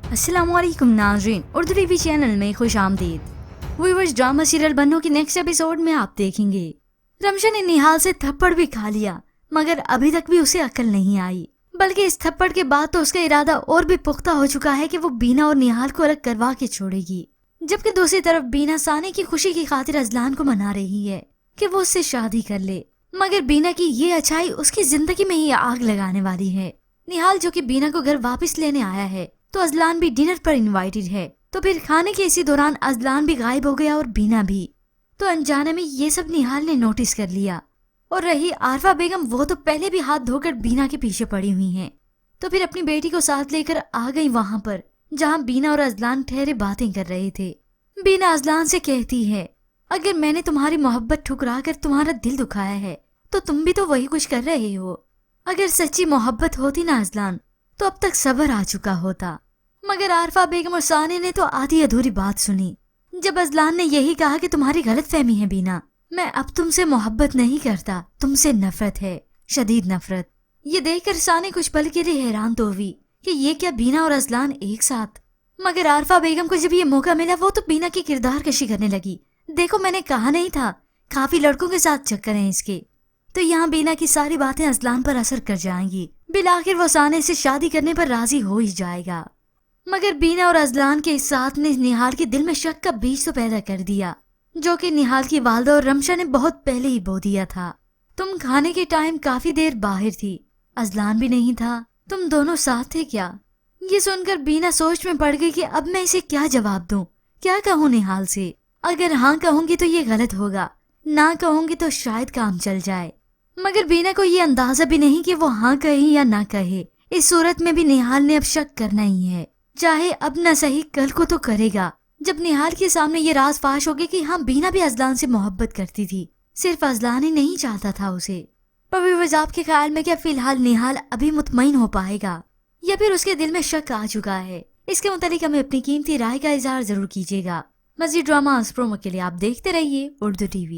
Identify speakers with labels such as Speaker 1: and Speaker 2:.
Speaker 1: अस्सलाम वालेकुम नाज़रीन, उर्दू टीवी चैनल में खुश आमदीद। व्यूअर्स, ड्रामा सीरियल बन्नू के नेक्स्ट एपिसोड में आप देखेंगे रमशा ने निहाल से थप्पड़ भी खा लिया, मगर अभी तक भी उसे अक्ल नहीं आई। बल्कि इस थप्पड़ के बाद तो उसका इरादा और भी पुख्ता हो चुका है कि वो बीना और निहाल को अलग करवा के छोड़ेगी। जबकि दूसरी तरफ बीना सानी की खुशी की खातिर अजलान को मना रही है कि वो उससे शादी कर ले, मगर बीना की ये अच्छाई उसकी जिंदगी में ही आग लगाने वाली है। निहाल जो कि बीना को घर वापस लेने आया है, तो अजलान भी डिनर पर इनवाइटेड है। तो फिर खाने के इसी दौरान अजलान भी गायब हो गया और बीना भी। तो अनजाने में ये सब निहाल ने नोटिस कर लिया। और रही आरफा बेगम, वो तो पहले भी हाथ धोकर बीना के पीछे पड़ी हुई हैं। तो फिर अपनी बेटी को साथ लेकर आ गई वहां पर जहां बीना और अजलान ठहरे बातें कर रहे थे। बीना अजलान से कहती है, अगर मैंने तुम्हारी मोहब्बत ठुकरा कर तुम्हारा दिल दुखाया है तो तुम भी तो वही कुछ कर रहे हो। अगर सच्ची मोहब्बत होती ना अजलान, तो अब तक सब्र आ चुका होता। मगर आरफा बेगम और सानी ने तो आधी अधूरी बात सुनी जब अजलान ने यही कहा कि तुम्हारी गलतफहमी है बीना, मैं अब तुमसे मोहब्बत नहीं करता, तुमसे नफरत है, शदीद नफरत। ये देखकर सानी कुछ पल के लिए हैरान तो हुई कि ये क्या बीना और अजलान एक साथ। मगर आरफा बेगम को जब ये मौका मिला वो तो बीना की किरदार कशी करने लगी। देखो, मैंने कहा नहीं था, काफी लड़कों के साथ चक्कर हैं इसके। तो यहाँ बीना की सारी बातें अजलान पर असर कर जाएंगी। बिलाखिर वो साने से शादी करने पर राजी हो ही जाएगा। मगर बीना और अजलान के इस साथ ने निहाल के दिल में शक का बीज तो पैदा कर दिया, जो कि निहाल की वालदा और रमशा ने बहुत पहले ही बो दिया था। तुम खाने के टाइम काफी देर बाहर थी, अजलान भी नहीं था, तुम दोनों साथ थे क्या? ये सुनकर बीना सोच में पड़ गई कि अब मैं इसे क्या जवाब दूं, क्या कहूँ निहाल से। अगर हाँ कहूंगी तो ये गलत होगा, ना कहूंगी तो शायद काम चल जाए। मगर बीना को ये अंदाजा भी नहीं कि वो हाँ कहे या ना कहे। इस सूरत में भी निहाल ने अब शक करना ही है, चाहे अब न सही कल को तो करेगा। जब निहाल के सामने ये राज फाश हो गया कि हाँ, बीना भी अजलान से मोहब्बत करती थी, सिर्फ अजलान ही नहीं चाहता था उसे। पर व्यूअर्स, आपके ख्याल में क्या फिलहाल निहाल अभी मुतमईन हो पाएगा या फिर उसके दिल में शक आ चुका है? इसके मुतालिक हमें अपनी कीमती राय का इजहार जरूर कीजिएगा। मज़ीद ड्रामा प्रोमो के लिए आप देखते रहिए उर्दू टीवी।